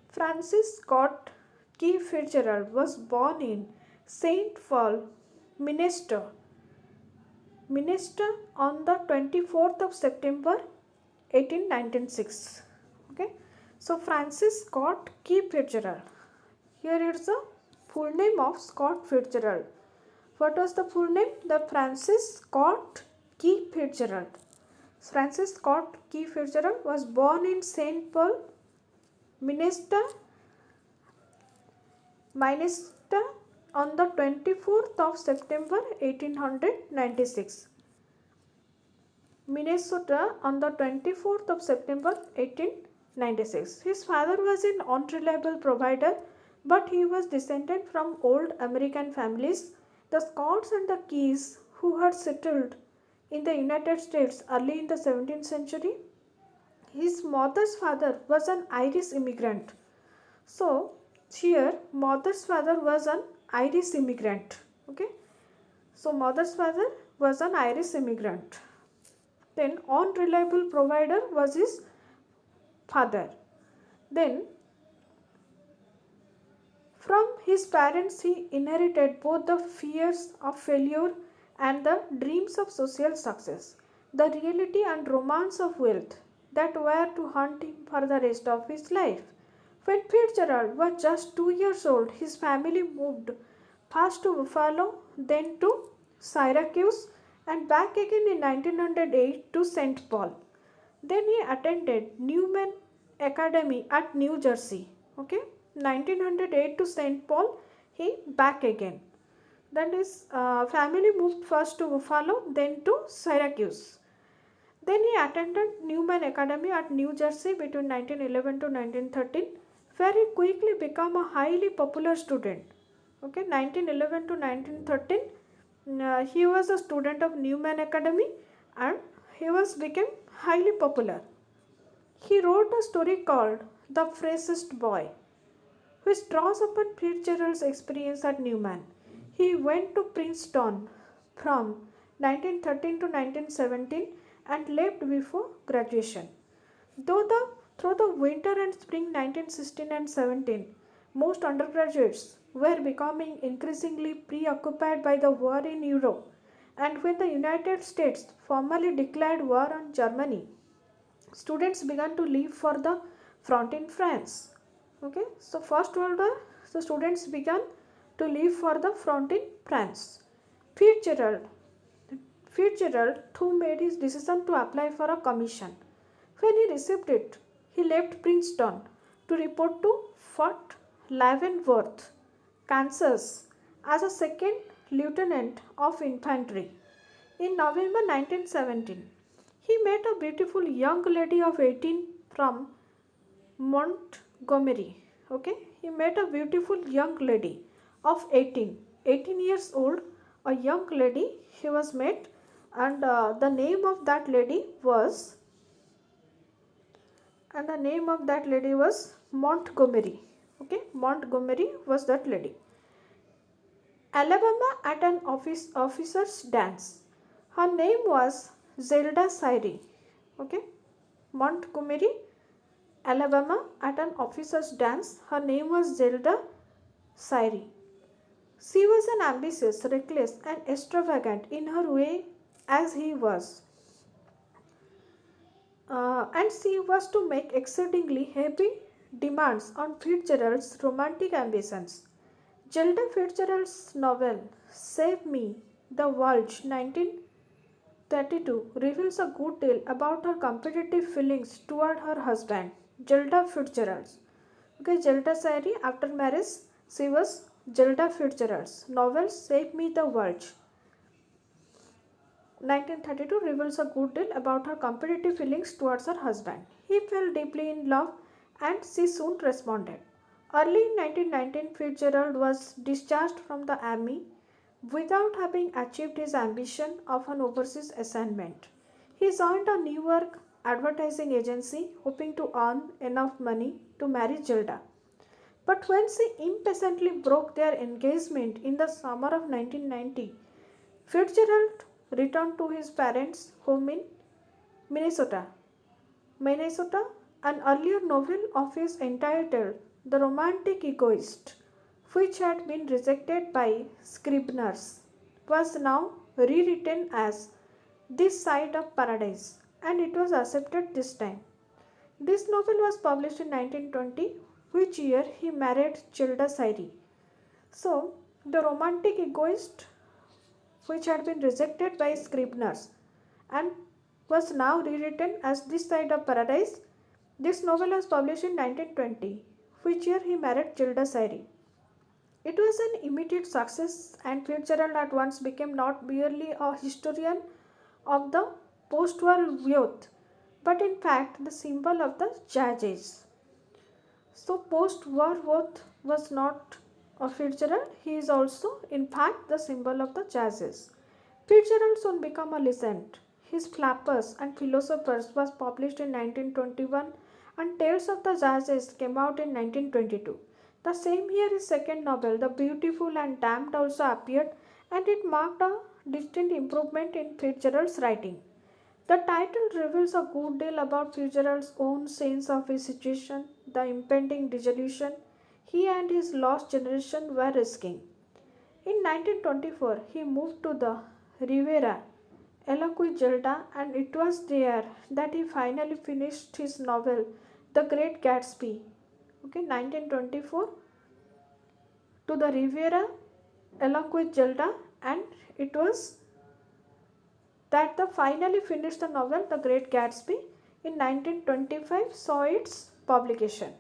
Francis Scott Key Fitzgerald was born in St. Paul, Minnesota on the 24th of September 1896. Okay, so Francis Scott Key Fitzgerald. Here is the full name of Scott Fitzgerald. What was the full name? The Francis Scott Key Fitzgerald. Francis Scott Key Fitzgerald was born in St. Paul, Minnesota on the 24th of September 1896. Minnesota on the 24th of September 1896. His father was an unreliable provider, but he was descended from old American families, the Scotts and the Keys, who had settled in the United States early in the 17th century. His mother's father was an Irish immigrant. So here mother's father was an Irish immigrant. Okay, so mother's father was an Irish immigrant. Then unreliable provider was his father. Then from his parents he inherited both the fears of failure and the dreams of social success, the reality and romance of wealth that were to haunt him for the rest of his life. When Fitzgerald was just 2 years old, his family moved first to Buffalo, then to Syracuse, and back again in 1908 to St. Paul. Then he attended Newman Academy at New Jersey. Okay, 1908 to St. Paul, he back again. Then his family moved first to Buffalo, then to Syracuse. Then he attended Newman Academy at New Jersey between 1911 to 1913, where he quickly became a highly popular student. Okay, 1911 to 1913, he was a student of Newman Academy and he became highly popular. He wrote a story called The Freshest Boy, which draws upon Fitzgerald's experience at Newman. He went to Princeton from 1913 to 1917 and left before graduation. Through the winter and spring 1916 and 17, most undergraduates were becoming increasingly preoccupied by the war in Europe, and when the United States formally declared war on Germany, students began to leave for the front in France. Okay, so First World War, the students began to leave for the front in France. Fitzgerald too made his decision to apply for a commission. When he received it, he left Princeton to report to Fort Leavenworth, Kansas, as a second lieutenant of infantry. In November 1917, he met a beautiful young lady of 18 from Montgomery. Okay, he met a beautiful young lady of 18 years old, a young lady he was met, and the name of that lady was Montgomery. Okay, Montgomery was that lady. Alabama at an officer's dance. Her name was Zelda Syrie. Okay, Montgomery, Alabama at an officer's dance. Her name was Zelda Syrie. She was an ambitious, reckless, and extravagant in her way as he was. And she was to make exceedingly heavy demands on Fitzgerald's romantic ambitions. Zelda Fitzgerald's novel Save Me, the World, 1932, reveals a good deal about her competitive feelings toward her husband, Zelda Fitzgerald. Okay, Zelda Syrie, after marriage, she was Zelda Fitzgerald's novel Save Me, the World, 1932, reveals a good deal about her competitive feelings towards her husband. He fell deeply in love and she soon responded. Early in 1919, Fitzgerald was discharged from the army without having achieved his ambition of an overseas assignment. He joined a New York advertising agency hoping to earn enough money to marry Gilda. But when she impatiently broke their engagement in the summer of 1990, Fitzgerald returned to his parents' home in Minnesota. Minnesota, an earlier novel of his entitled The Romantic Egoist, which had been rejected by Scribners, was now rewritten as This Side of Paradise, and it was accepted this time. This novel was published in 1920, which year he married Childa Sairi. So, The Romantic Egoist, which had been rejected by Scribners and was now rewritten as This Side of Paradise. This novel was published in 1920, which year he married Gilda Sairi. It was an immediate success, and Fitzgerald at once became not merely a historian of the post-war youth, but in fact the symbol of the Jazz Age. So, post-war youth was not a Fitzgerald; he is also, in fact, the symbol of the Jazz Age. Fitzgerald soon became a legend. His Flappers and Philosophers was published in 1921 and Tales of the Jazz Age came out in 1922. The same year his second novel, The Beautiful and Damned, also appeared and it marked a distinct improvement in Fitzgerald's writing. The title reveals a good deal about Fitzgerald's own sense of his situation, the impending dissolution he and his lost generation were risking. In 1924, he moved to the Riviera, along with Gilda, and it was there that he finally finished his novel, The Great Gatsby. Okay, 1924 to the Riviera, along with Gilda, and it was that the finally finished the novel, The Great Gatsby, in 1925 saw its publication.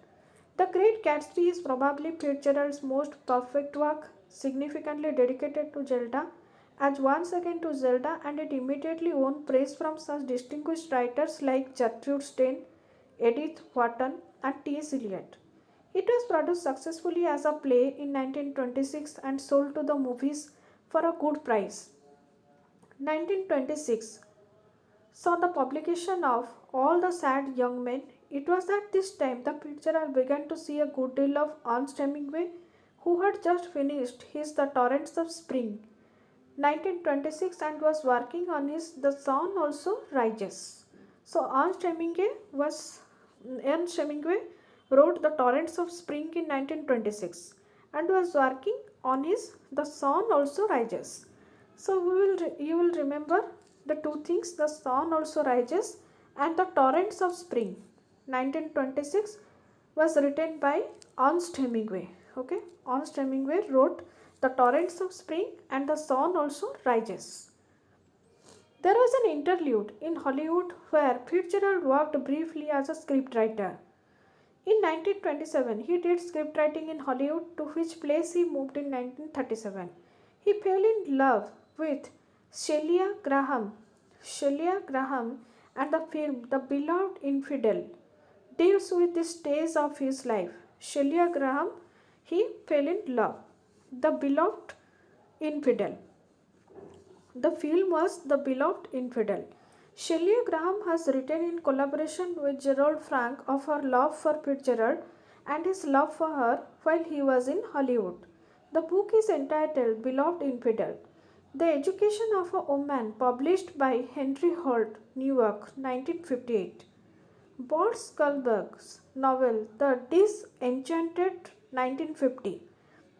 The Great Gatsby is probably Fitzgerald's most perfect work, significantly dedicated to Zelda, as once again to Zelda, and it immediately won praise from such distinguished writers like Gertrude Stein, Edith Wharton, and T.S. Eliot. It was produced successfully as a play in 1926 and sold to the movies for a good price. 1926 saw the publication of All the Sad Young Men. It was at this time the Fitzgerald began to see a good deal of Ernest Hemingway, who had just finished his The Torrents of Spring, 1926, and was working on his The Sun Also Rises. So Ernest Hemingway wrote The Torrents of Spring in 1926 and was working on his The Sun Also Rises. So you will remember the two things, The Sun Also Rises and The Torrents of Spring. 1926 was written by Ernest Hemingway. Okay, Ernest Hemingway wrote The Torrents of Spring and The Sun Also Rises. There was an interlude in Hollywood where Fitzgerald worked briefly as a scriptwriter. In 1927, he did scriptwriting in Hollywood, to which place he moved in 1937. He fell in love with Celia Graham. Celia Graham, and the film The Beloved Infidel deals with this stage of his life. Celia Graham, he fell in love. The Beloved Infidel. The film was The Beloved Infidel. Celia Graham has written in collaboration with Gerald Frank of her love for Fitzgerald and his love for her while he was in Hollywood. The book is entitled Beloved Infidel. The Education of a Woman, published by Henry Holt, New York, 1958. Bert Skulberg's novel The Disenchanted, 1950.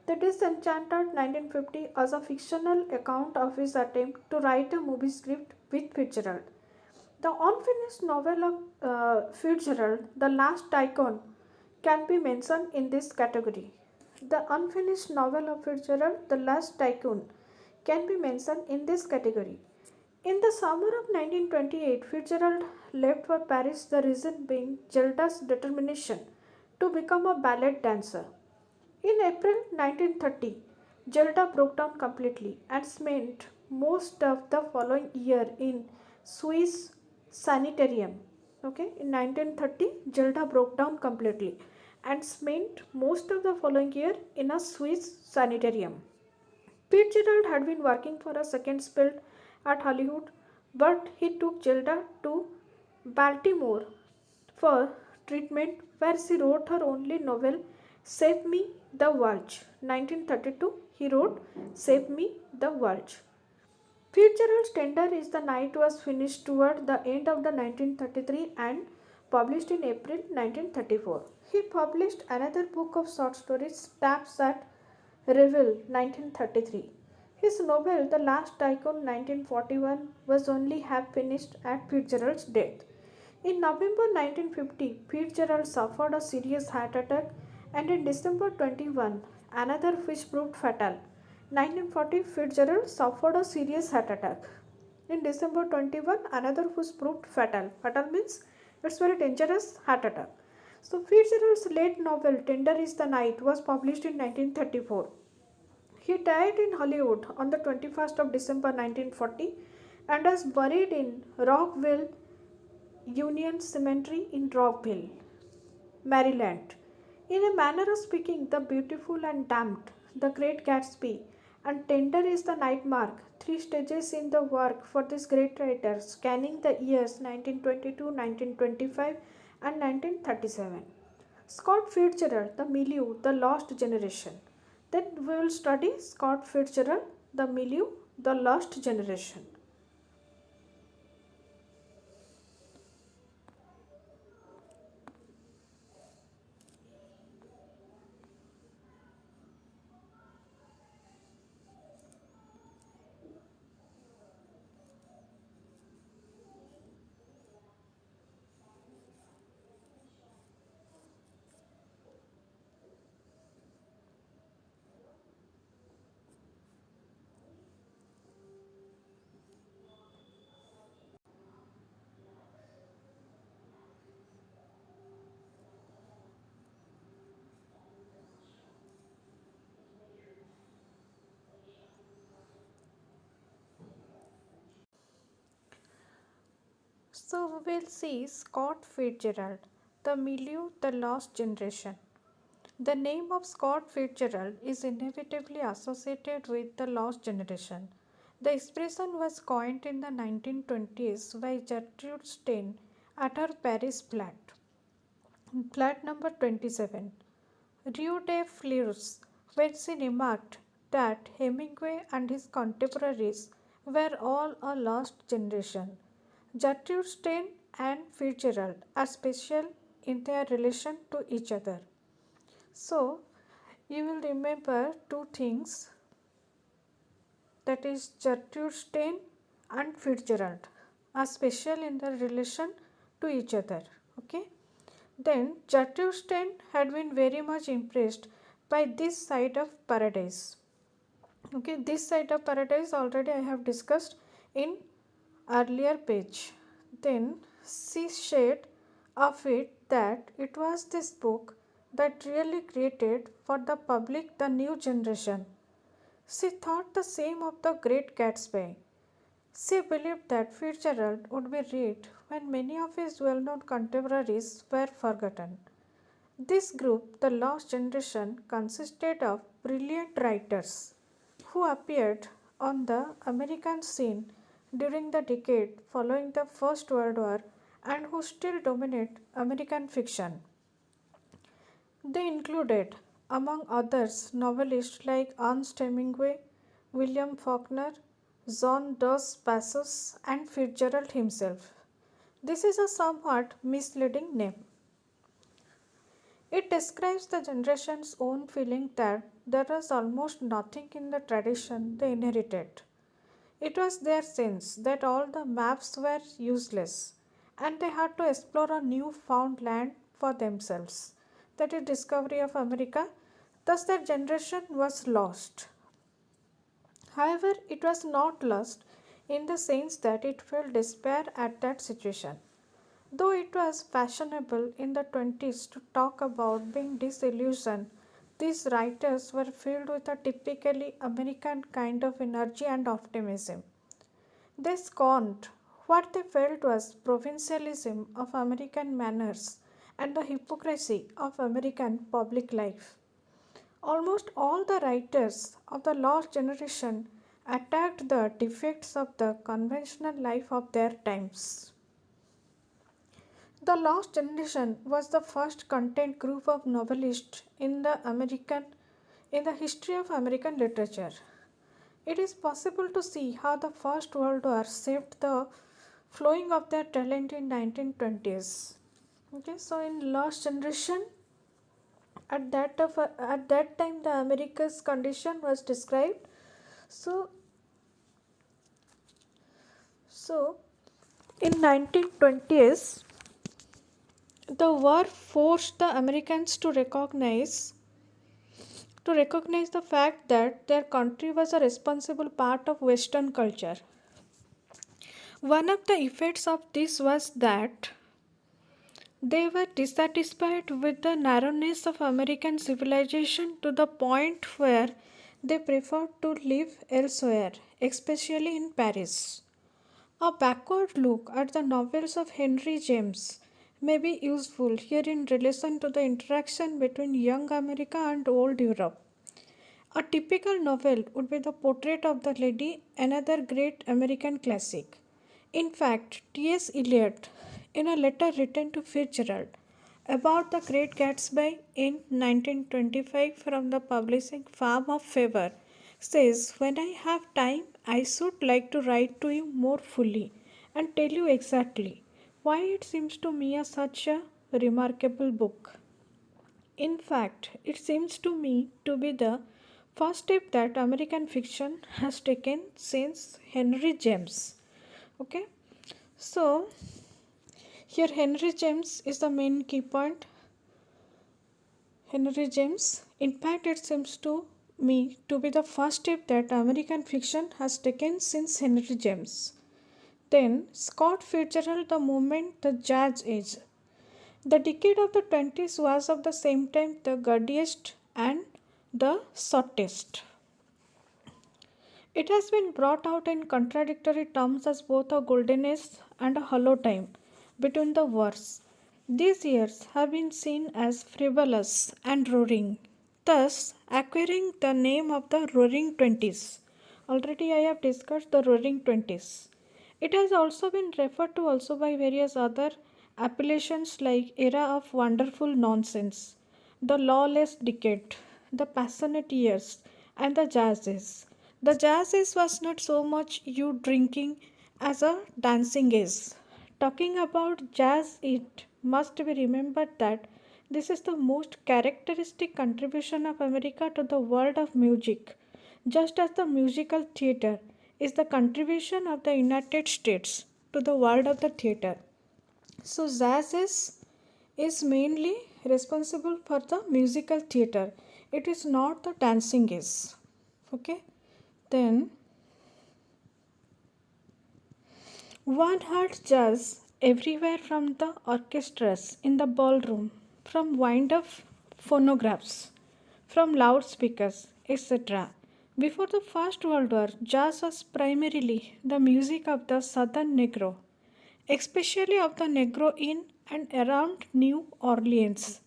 The Disenchanted, 1950 was a fictional account of his attempt to write a movie script with Fitzgerald. The unfinished novel of Fitzgerald, The Last Tycoon, can be mentioned in this category. The unfinished novel of Fitzgerald, The Last Tycoon, can be mentioned in this category. In the summer of 1928, Fitzgerald left for Paris, the reason being Gilda's determination to become a ballet dancer. In April 1930, Gilda broke down completely and spent most of the following year in Swiss sanitarium. Okay, in 1930, Gilda broke down completely and spent most of the following year in a Swiss sanitarium. Fitzgerald had been working for a second spell at Hollywood, but he took Zelda to Baltimore for treatment, where she wrote her only novel, Save Me the World. 1932, he wrote Save Me the World. Fitzgerald's Tender is the Night was finished toward the end of the 1933 and published in April 1934. He published another book of short stories, Taps at Revel 1933. His novel The Last Tycoon 1941 was only half finished at Fitzgerald's death. In November 1950, Fitzgerald suffered a serious heart attack, and in December 21, another which proved fatal. 1940, Fitzgerald suffered a serious heart attack. In December 21, another which proved fatal. Fatal means it's very dangerous heart attack. So Fitzgerald's late novel Tender is the Night was published in 1934. He died in Hollywood on the 21st of December 1940 and was buried in Rockville Union Cemetery in Rockville, Maryland. In a manner of speaking, The Beautiful and Damned, The Great Gatsby, and Tender is the Night mark three stages in the work for this great writer, scanning the years 1922, 1925, and 1937. Scott Fitzgerald, The Milieu, The Lost Generation. Then we will study Scott Fitzgerald, The Milieu, The Lost Generation. So we will see Scott Fitzgerald, The Milieu, The Lost Generation. The name of Scott Fitzgerald is inevitably associated with the lost generation. The expression was coined in the 1920s by Gertrude Stein at her Paris flat number 27, Rue de Fleurs, when she remarked that Hemingway and his contemporaries were all a lost generation. Gertrude Stein and Fitzgerald are special in their relation to each other. So, you will remember two things, that is Gertrude Stein and Fitzgerald are special in their relation to each other. Okay. Then Gertrude Stein had been very much impressed by this side of paradise. Okay, this side of paradise already I have discussed in earlier page. Then she said of it that it was this book that really created for the public the new generation. She thought the same of The Great Gatsby. She believed that Fitzgerald would be read when many of his well known contemporaries were forgotten. This group, the Lost Generation, consisted of brilliant writers who appeared on the American scene during the decade following the First World War and who still dominate American fiction. They included, among others, novelists like Ernest Hemingway, William Faulkner, John Dos Passos, and Fitzgerald himself. This is a somewhat misleading name. It describes the generation's own feeling that there was almost nothing in the tradition they inherited. It was their sense that all the maps were useless and they had to explore a new found land for themselves. That is discovery of America. Thus their generation was lost. However, it was not lost in the sense that it felt despair at that situation. Though it was fashionable in the 20s to talk about being disillusioned, these writers were filled with a typically American kind of energy and optimism. They scorned what they felt was provincialism of American manners and the hypocrisy of American public life. Almost all the writers of the lost generation attacked the defects of the conventional life of their times. The Lost Generation was the first content group of novelists in the history of American literature. It is possible to see how the First World War shaped the flowing of their talent in 1920s. Okay, so in Lost Generation, at that time the America's condition was described. So so in 1920s, the war forced the Americans to recognize the fact that their country was a responsible part of Western culture. One of the effects of this was that they were dissatisfied with the narrowness of American civilization to the point where they preferred to live elsewhere, especially in Paris. A backward look at the novels of Henry James may be useful here in relation to the interaction between young America and old Europe. A typical novel would be The Portrait of the Lady, another great American classic. In fact, T.S. Eliot, in a letter written to Fitzgerald about The Great Gatsby in 1925 from the publishing firm of Faber, says, "When I have time, I should like to write to you more fully and tell you exactly why it seems to me such a remarkable book. In fact, it seems to me to be the first step that American fiction has taken since Henry James." Okay, so here Henry James is the main key point. Henry James, in fact, it seems to me to be the first step that American fiction has taken since Henry James. Then Scott Fitzgerald, The Movement, the Jazz Age. The decade of the 20s was of the same time the gaudiest and the shortest. It has been brought out in contradictory terms as both a golden age and a hollow time between the wars. These years have been seen as frivolous and roaring, thus acquiring the name of the Roaring Twenties. Already I have discussed the Roaring Twenties. It has also been referred to also by various other appellations like Era of Wonderful Nonsense, the Lawless Decade, the Passionate Years, and the Jazz Age. The Jazz Age was not so much you drinking as a dancing age. Talking about jazz, it must be remembered that this is the most characteristic contribution of America to the world of music, just as the musical theater is the contribution of the United States to the world of the theater. So, is mainly responsible for the musical theater. It is not the dancing is. Okay. Then one heard jazz everywhere from the orchestras in the ballroom, from wind up phonographs, from loudspeakers, etc. Before the First World War, jazz was primarily the music of the Southern Negro, especially of the Negro in and around New Orleans.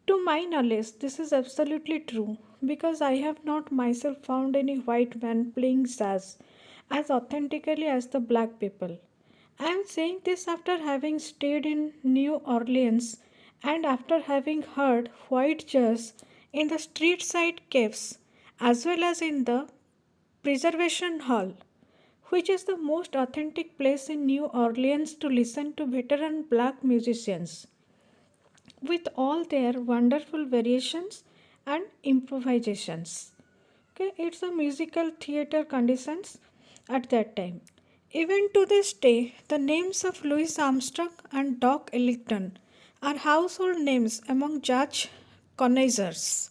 To my knowledge, this is absolutely true because I have not myself found any white man playing jazz as authentically as the black people. I am saying this after having stayed in New Orleans and after having heard white jazz in the street side caves as well as in the Preservation Hall, which is the most authentic place in New Orleans to listen to veteran black musicians with all their wonderful variations and improvisations. Okay, it's a musical theater conditions at that time. Even to this day, the names of Louis Armstrong and Doc Ellington are household names among jazz connoisseurs.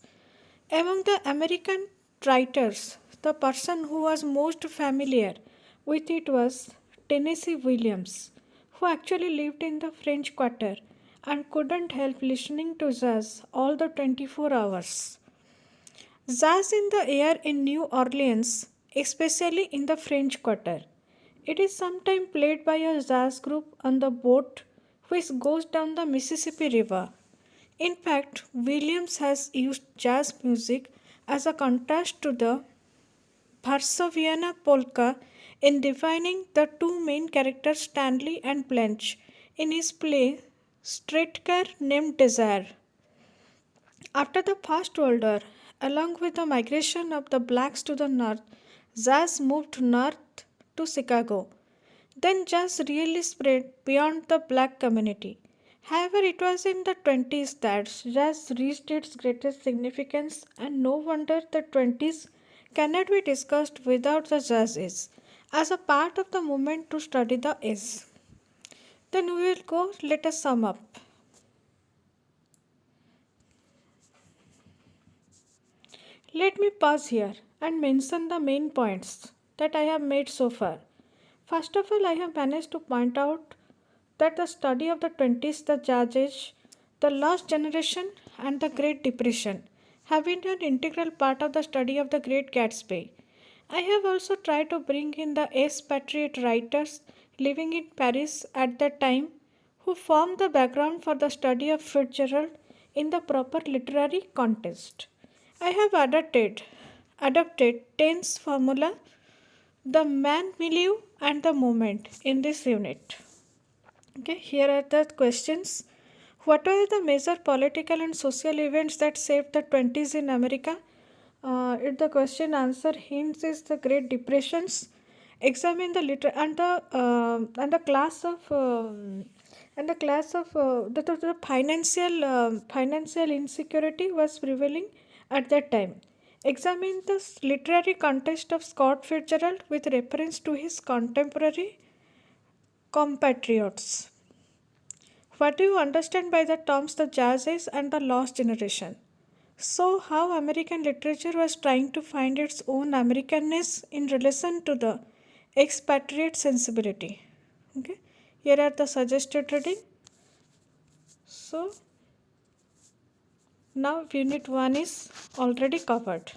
Among the American writers, the person who was most familiar with it was Tennessee Williams, who actually lived in the French Quarter and couldn't help listening to jazz all the 24 hours. Jazz in the air in New Orleans, especially in the French Quarter. It is sometimes played by a jazz group on the boat which goes down the Mississippi River. In fact, Williams has used jazz music as a contrast to the Varsoviana polka in defining the two main characters Stanley and Blanche in his play Streetcar Named Desire. After the First World War, along with the migration of the blacks to the north, jazz moved north to Chicago. Then jazz really spread beyond the black community. However, it was in the 20s that jazz reached its greatest significance, and no wonder the 20s cannot be discussed without the jazz age as a part of the movement to study the age. Then we will go, let us sum up. Let me pause here and mention the main points that I have made so far. First of all, I have managed to point out that the study of the 20s, the Jazz Age, the Lost Generation, and the Great Depression have been an integral part of the study of the Great Gatsby. I have also tried to bring in the expatriate writers living in Paris at that time who formed the background for the study of Fitzgerald in the proper literary context. I have adopted Taines' formula, the man milieu and the moment in this unit. Okay, here are the questions. What were the major political and social events that shaped the 20s in America? If the question answer hints is the Great Depressions. Examine the and the class of the financial insecurity was prevailing at that time. Examine the literary context of Scott Fitzgerald with reference to his contemporary compatriots. What do you understand by the terms the Jazz Age and the Lost Generation? So, how American literature was trying to find its own Americanness in relation to the expatriate sensibility. Okay, here are the suggested reading. So, now Unit 1 is already covered.